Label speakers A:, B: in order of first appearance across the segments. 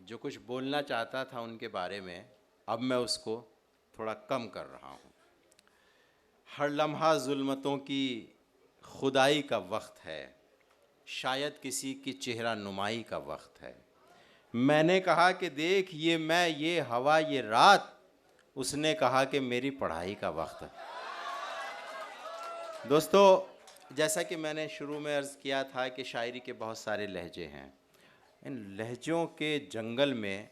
A: जो कुछ बोलना चाहता था उनके बारे में, अब मैं उसको थोड़ा कम कर रहा हूँ। हर लम्हा जुल्मतों की खुदाई का वक्त है, शायद किसी की चेहरा नुमाई का वक्त है। मैंने कहा कि देख ये मैं, ये हवा, ये रात। उसने कहा कि मेरी पढ़ाई का वक्त है। दोस्तों, जैसा कि मैंने शुरू में अर्ज़ किया था कि शायरी के बहुत सारे लहजे हैं। इन लहजों के जंगल में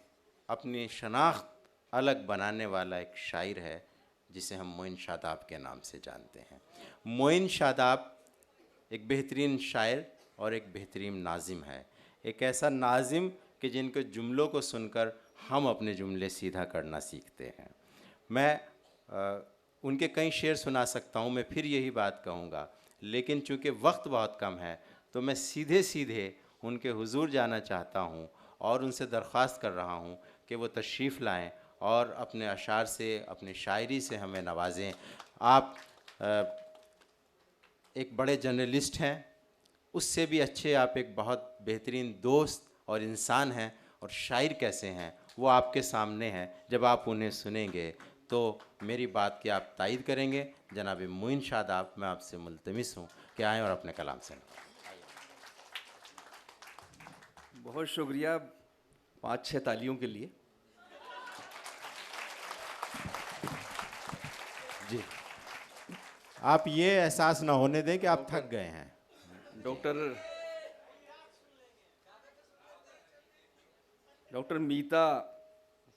A: अपनी शनाख्त अलग बनाने वाला एक शायर है जिसे हम मोइन शादाब के नाम से जानते हैं। मोइन शादाब एक बेहतरीन शायर और एक बेहतरीन नाज़िम है। एक ऐसा नाज़िम कि जिनके जुमलों को सुनकर हम अपने जुमले सीधा करना सीखते हैं। मैं उनके कई शेर सुना सकता हूँ, मैं फिर यही बात कहूँगा, लेकिन चूँकि वक्त बहुत कम है तो मैं सीधे सीधे उनके हुजूर जाना चाहता हूँ और उनसे दरख्वास्त कर रहा हूँ कि वो तशरीफ़ लाएँ और अपने अशार से, अपनी शायरी से हमें नवाजें। आप एक बड़े जर्नलिस्ट हैं, उससे भी अच्छे आप एक बहुत बेहतरीन दोस्त और इंसान हैं, और शायर कैसे हैं वो आपके सामने हैं। जब आप उन्हें सुनेंगे तो मेरी बात की आप तायद करेंगे। जनाब मोइन शादाब, मैं आपसे मुल्तमिस हूँ कि आएँ और अपने कलाम से।
B: बहुत शुक्रिया 5-6 तालियों के लिए।
A: जी, आप ये एहसास ना होने दें कि आप थक गए हैं।
B: डॉक्टर मीता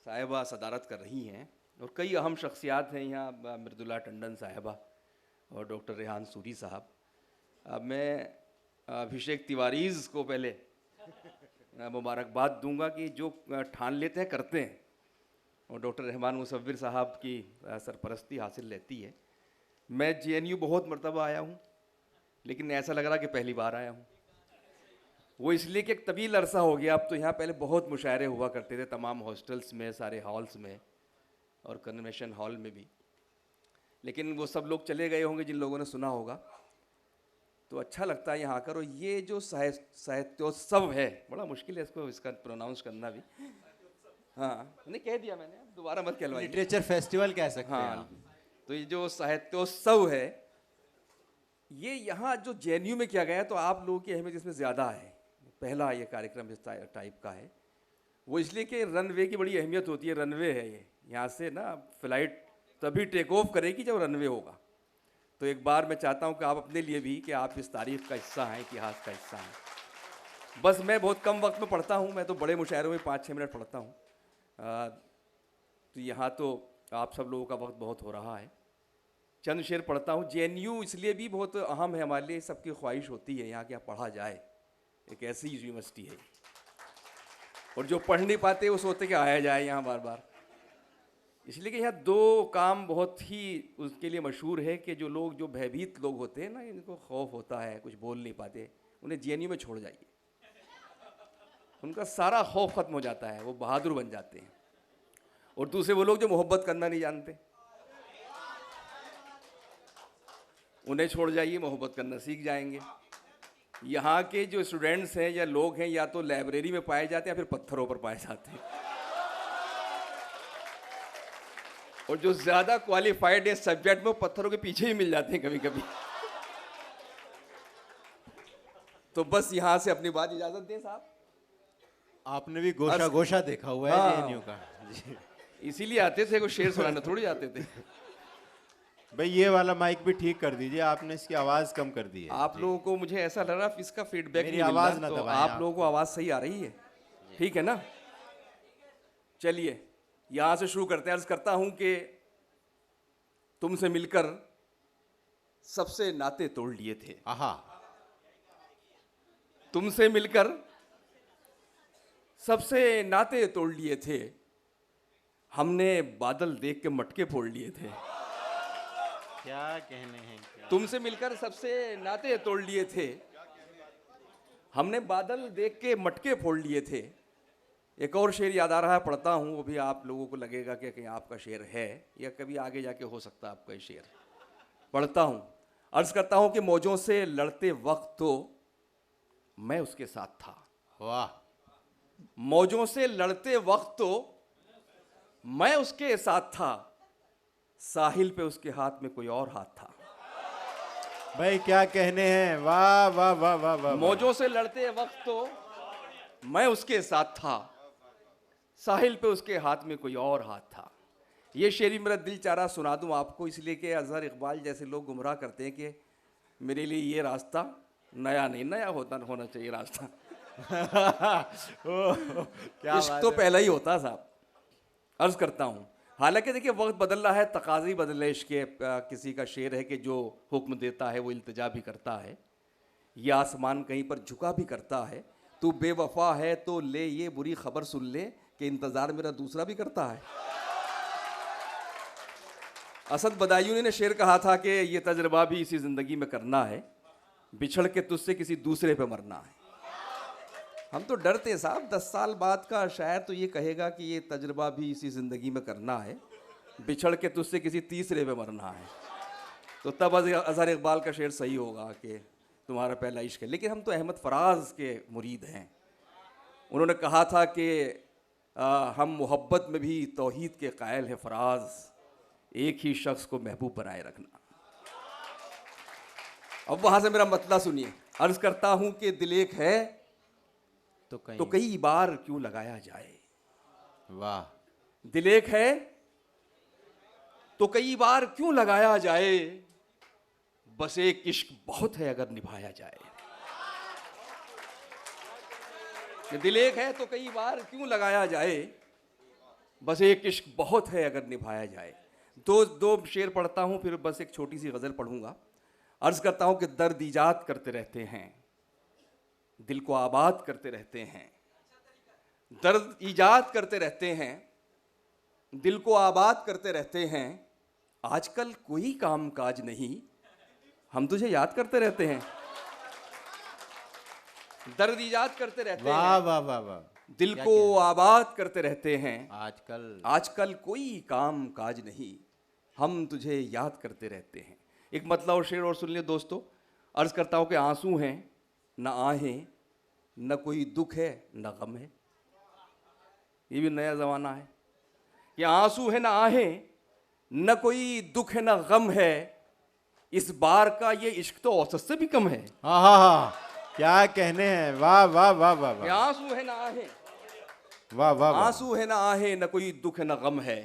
B: साहिबा सदारत कर रही हैं और कई अहम शख्सियात हैं यहाँ, मृदुला टंडन साहिबा और डॉक्टर रेहान सूरी साहब। अब मैं अभिषेक तिवारीज़ को पहले मुबारकबाद दूंगा कि जो ठान लेते हैं करते हैं, और डॉक्टर रहमान मुसव्विर साहब की सरपरस्ती हासिल रहती है। मैं JNU बहुत मरतबा आया हूँ, लेकिन ऐसा लग रहा कि पहली बार आया हूँ। वो इसलिए कि एक तवील अरसा हो गया। अब तो यहाँ पहले बहुत मुशायरे हुआ करते थे तमाम हॉस्टल्स में, सारे हॉल्स में और कन्वेंशन हॉल में भी, लेकिन वो सब लोग चले गए होंगे जिन लोगों ने सुना होगा। तो अच्छा लगता है यहाँ आकर। और ये जो साहित्योत्सव है, बड़ा मुश्किल है इसका प्रोनाउंस करना भी। हाँ, नहीं कह दिया मैंने, दोबारा मत कहलवाइए।
A: लिटरेचर फेस्टिवल कह सकते हैं आप।
B: तो ये जो साहित्योत्सव है, ये यहाँ जो JNU में किया गया है, तो आप लोगों की अहमियत इसमें ज़्यादा है। पहला ये कार्यक्रम इस टाइप का है, वो इसलिए कि रनवे की बड़ी अहमियत होती है। रनवे है ये, यहाँ से ना फ़्लाइट तभी टेक ऑफ करेगी जब रनवे होगा। तो एक बार मैं चाहता हूँ कि आप अपने लिए भी, कि आप इस तारीख़ का हिस्सा हैं, इतिहास का हिस्सा हैं। बस मैं बहुत कम वक्त में पढ़ता हूँ, मैं तो बड़े मुशायरों में 5-6 मिनट पढ़ता हूँ। तो यहाँ तो आप सब लोगों का वक्त बहुत हो रहा है, चंद शेर पढ़ता हूँ। JNU इसलिए भी बहुत अहम है हमारे लिए, सबकी ख्वाहिश होती है यहाँ क्या पढ़ा जाए, एक ऐसी यूनिवर्सिटी है। और जो पढ़ नहीं पाते वो सोचते कि आया जाए यहाँ बार बार। इसलिए कि यहाँ 2 काम बहुत ही उसके लिए मशहूर है कि जो लोग, जो भयभीत लोग होते हैं ना, इनको खौफ होता है, कुछ बोल नहीं पाते, उन्हें JNU में छोड़ जाइए, उनका सारा खौफ ख़त्म हो जाता है, वो बहादुर बन जाते हैं। और दूसरे वो लोग जो मोहब्बत करना नहीं जानते, उन्हें छोड़ जाइए, मोहब्बत करना सीख जाएंगे। यहाँ के जो स्टूडेंट्स हैं या लोग हैं, या तो लाइब्रेरी में पाए जाते हैं या फिर पत्थरों पर पाए जाते हैं। और जो ज़्यादा क्वालिफाइड है सब्जेक्ट में, वो पत्थरों के पीछे ही मिल जाते हैं कभी कभी। तो बस यहाँ से अपनी बात इजाज़त दें साहब।
A: आपने भी गोशा गोशा देखा हुआ है JNU का।
B: इसीलिए आते थे, कोई शेर सुनाने थोड़ी जाते थे।
A: भाई ये वाला माइक भी ठीक कर दीजिए, आपने इसकी आवाज़ कम कर दी है।
B: आप लोगों को, मुझे ऐसा लग रहा इसका फीडबैक
A: मेरी
B: नहीं मिल
A: आवाज़
B: रहा,
A: ना
B: तो
A: दबाएं
B: आप लोगों को आवाज़ सही आ रही है, ठीक है ना? चलिए यहाँ से शुरू करते हैं। अर्ज़ करता हूँ कि तुमसे मिलकर सबसे नाते तोड़ लिए थे।
A: आहा,
B: तुमसे मिलकर सबसे नाते तोड़ लिए थे, हमने बादल देख के मटके फोड़ लिए थे।
A: क्या कहने हैं क्या?
B: तुमसे मिलकर सबसे नाते तोड़ लिए थे, हमने बादल देख के मटके फोड़ लिए थे। एक और शेर याद आ रहा है, पढ़ता हूँ, वो भी आप लोगों को लगेगा कि कहीं आपका शेर है, या कभी आगे जाके हो सकता है आपका ये शेर। पढ़ता हूँ। अर्ज़ करता हूँ कि मौजों से लड़ते वक्त तो मैं उसके साथ था।
A: वाह,
B: मौजों से लड़ते वक्त तो मैं उसके साथ था, साहिल पे उसके हाथ में कोई और हाथ था।
A: भाई क्या कहने हैं, वाह वाह वाह वाह वाह।
B: मौजों से लड़ते वक्त तो मैं उसके साथ था, साहिल पे उसके हाथ में कोई और हाथ था। ये शेरी मेरा दिल चाह रहा सुना दूं आपको, इसलिए कि अजहर इकबाल जैसे लोग गुमराह करते हैं कि मेरे लिए ये रास्ता नया नहीं, नया होना चाहिए रास्ता।
A: क्या
B: इश्क
A: बात
B: तो
A: है।
B: पहला ही होता साहब। अर्ज करता हूँ, हालांकि देखिए वक्त बदल रहा है, तकाज़े बदले। इश्क के किसी का शेर है कि जो हुक्म देता है वो इल्तिजा भी करता है, ये आसमान कहीं पर झुका भी करता है। तू बेवफा है तो ले ये बुरी खबर सुन ले कि इंतज़ार मेरा दूसरा भी करता है। असद बदायूनी ने शेर कहा था कि ये तजर्बा भी इसी ज़िंदगी में करना है, बिछड़ के तुझसे किसी दूसरे पे मरना है। हम तो डरते साहब 10 साल बाद का शायर तो ये कहेगा कि ये तजर्बा भी इसी ज़िंदगी में करना है, बिछड़ के तुझसे किसी तीसरे पे मरना है। तो तब अजहर इकबाल का शेर सही होगा कि तुम्हारा पहला इश्क है। लेकिन हम तो अहमद फराज के मुरीद हैं। उन्होंने कहा था कि हम मोहब्बत में भी तौहीद के कायल हैं फराज, एक ही शख्स को महबूब बनाए रखना। अब वहाँ से मेरा मतला सुनिए। अर्ज करता हूँ कि दिल एक है तो कई बार क्यों लगाया जाए।
A: वाह।
B: दिल एक है तो कई बार क्यों लगाया जाए, बस एक इश्क बहुत है अगर निभाया जाए। दिल एक है तो कई बार क्यों लगाया जाए, बस एक इश्क बहुत है अगर निभाया जाए। दो शेर पढ़ता हूँ, फिर बस एक छोटी सी गज़ल पढ़ूंगा। अर्ज करता हूँ कि दर्द ईजाद करते रहते हैं, दिल को आबाद करते रहते हैं। दर्द ईजाद करते रहते हैं, दिल को आबाद करते रहते हैं। आजकल कोई काम काज नहीं, हम तुझे याद करते रहते हैं। दर्द ईजाद करते रहते
A: वाह
B: हैं,
A: वाह वाह वाह।
B: दिल
A: क्या
B: को
A: कहना।
B: आबाद करते रहते हैं।
A: आजकल
B: कोई काम काज नहीं, हम तुझे याद करते रहते हैं। एक मतलब और शेर और सुन लिया दोस्तों। अर्ज करता हूँ कि आंसू हैं न आहें, न कोई दुख है न गम है। ये भी नया ज़माना है कि आंसू है न आहें, न कोई दुख है न गम है। इस बार का ये इश्क तो औसत से भी कम है।
A: हाँ हाँ हाँ, क्या कहने हैं, वाह वाह वाह वाह
B: कि
A: वाह
B: आंसू है न आहें,
A: वाह वाह वाह।
B: आंसू है न आहें, न कोई दुख है न गम है।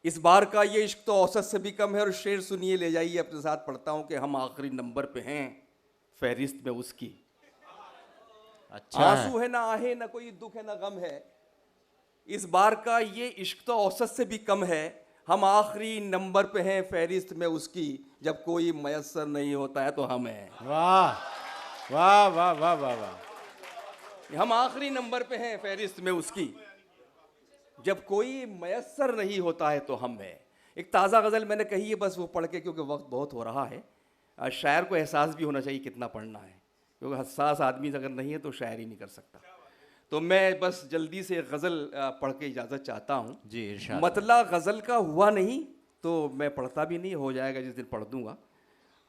B: इस बार का ये इश्क तो औसत से भी कम है। और शेर सुनिए, ले जाइए अपने साथ। पढ़ता हूँ कि हम आखिरी नंबर पे हैं फहरिस्त में उसकी।
A: अच्छा है।
B: आंसू है ना आहें, न कोई दुख है न गम है। इस बार का ये इश्क तो औसत से भी कम है। हम आखिरी नंबर पे हैं फहरिस्त में उसकी। जब कोई मयसर नहीं होता है तो हम हैं।
A: वाह वाह वाह वाह वाह वाह।
B: हम आखिरी नंबर पे हैं फहरिस्त में उसकी, जब कोई मयसर नहीं होता है तो हम हैं। एक ताज़ा गज़ल मैंने कही है, बस वो पढ़ के, क्योंकि वक्त बहुत हो रहा है। शायर को एहसास भी होना चाहिए कितना पढ़ना है, क्योंकि हसास आदमी अगर नहीं है तो शायर ही नहीं कर सकता। तो मैं बस जल्दी से गज़ल पढ़ के इजाज़त चाहता हूँ
A: जी इरशाद।
B: मतला गज़ल का हुआ नहीं तो मैं पढ़ता भी नहीं, हो जाएगा जिस दिन पढ़ दूँगा।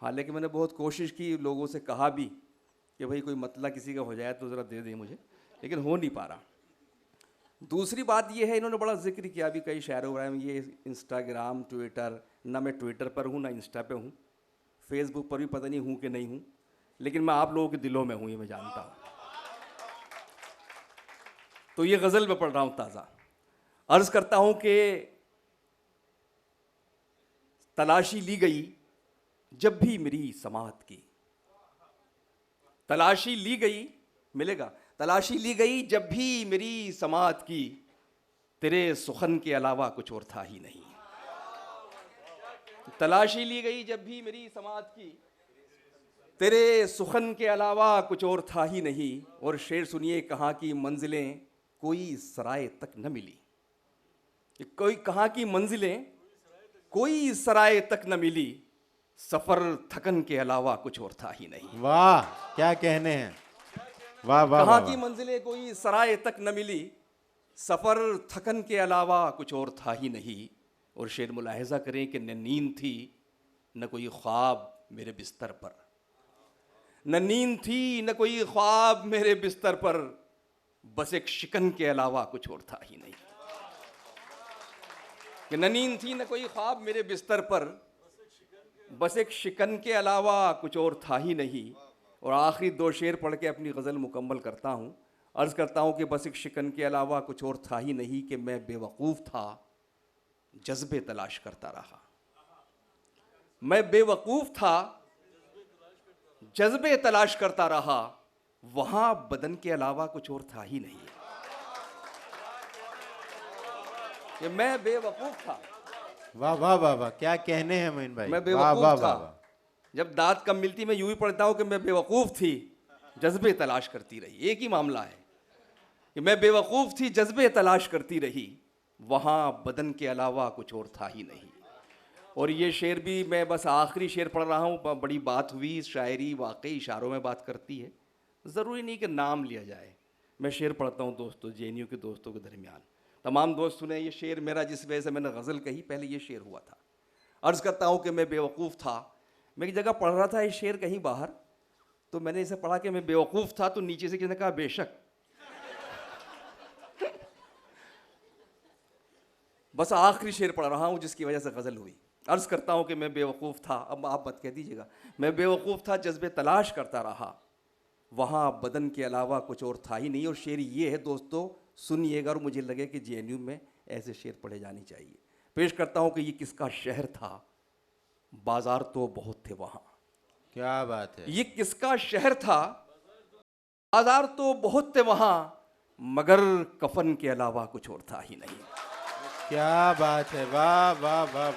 B: हालांकि मैंने बहुत कोशिश की, लोगों से कहा भी कि भाई कोई मतला किसी का हो जाए तो ज़रा दे दें मुझे, लेकिन हो नहीं पा रहा। दूसरी बात ये है, इन्होंने बड़ा जिक्र किया भी कई शायरों वगैरह में, ये इंस्टाग्राम ट्विटर, ना मैं ट्विटर पर हूँ ना इंस्टा पे हूँ, फेसबुक पर भी पता नहीं हूँ कि नहीं हूँ, लेकिन मैं आप लोगों के दिलों में हूँ, ये मैं जानता हूँ। तो ये गज़ल में पढ़ रहा हूँ ताज़ा। अर्ज़ करता हूँ कि तलाशी ली गई जब भी मेरी समात की, तलाशी ली गई, मिलेगा, तलाशी ली गई जब भी मेरी समात की, तेरे सुखन के अलावा कुछ और था ही नहीं। तलाशी ली गई जब भी मेरी समात की, तेरे सुखन के अलावा कुछ और था ही नहीं। और शेर सुनिए, कहाँ की मंजिलें कोई सराय तक न मिली। कोई कहाँ की मंजिलें कोई सराय तक न मिली, सफर थकन के अलावा कुछ और था ही नहीं।
A: वाह क्या कहने हैं, वाह वाह
B: कहाँ
A: वाह
B: की मंजिलें कोई सराय तक न मिली, सफर थकन के अलावा कुछ और था ही नहीं। और शेर मुलाहिजा करें कि न नींद थी न कोई ख्वाब मेरे बिस्तर पर, न नींद थी न कोई ख्वाब मेरे बिस्तर पर, बस एक शिकन के अलावा कुछ और था ही नहीं। कि न नींद थी न कोई ख्वाब मेरे बिस्तर पर, बस एक शिकन के अलावा कुछ और था ही नहीं। और आखिरी दो शेर पढ़ के अपनी गज़ल मुकम्मल करता हूँ। अर्ज़ करता हूँ कि बस एक शिकन के अलावा कुछ और था ही नहीं कि मैं बेवकूफ़ था, जज्बे तलाश करता रहा। मैं बेवकूफ़ था, जज्बे तलाश करता रहा, वहाँ बदन के अलावा कुछ और था ही नहीं। कि मैं बेवकूफ़ था।
A: वाह वाह वाह वाह, क्या कहने हैं मोइन भाई,
B: मैं
A: वाह
B: बेवकूफ़
A: वाह
B: था।
A: वाह वाह।
B: जब दाद कम मिलती मैं यूं ही पढ़ता हूं कि मैं बेवकूफ़ थी, जज्बे तलाश करती रही। एक ही मामला है कि मैं बेवकूफ़ थी, जज्बे तलाश करती रही, वहाँ बदन के अलावा कुछ और था ही नहीं। और ये शेर भी मैं बस आखिरी शेर पढ़ रहा हूँ। बड़ी बात हुई, शायरी वाकई इशारों में बात करती है, ज़रूरी नहीं कि नाम लिया जाए। मैं शेर पढ़ता हूँ दोस्तों, जेएनयू के दोस्तों के दरमियान। तमाम दोस्त सुने ये शेर मेरा, जिस वजह से मैंने गज़ल कही, पहले ये शेर हुआ था। अर्ज़ करता हूँ कि मैं बेवकूफ़ था। मैं एक जगह पढ़ रहा था ये शेर कहीं बाहर, तो मैंने इसे पढ़ा कि मैं बेवकूफ़ था, तो नीचे से किसी ने कहा बेशक। बस आखिरी शेर पढ़ रहा हूँ जिसकी वजह से गज़ल हुई। अर्ज़ करता हूँ कि मैं बेवकूफ़ था, अब आप मत कह दीजिएगा। मैं बेवकूफ़ था, जज्बे तलाश करता रहा, वहाँ बदन के अलावा कुछ और था ही नहीं। और शेर ये है दोस्तों, सुनिएगा और मुझे लगे कि जेएनयू में ऐसे शेर पढ़े जाने चाहिए। पेश करता हूँ कि ये किसका शहर था, बाजार तो बहुत थे वहाँ।
A: क्या बात है।
B: ये किसका शहर था, बाजार तो बहुत थे वहाँ, मगर कफन के अलावा कुछ और था ही नहीं।
A: क्या बात है, वाह वाह वाह।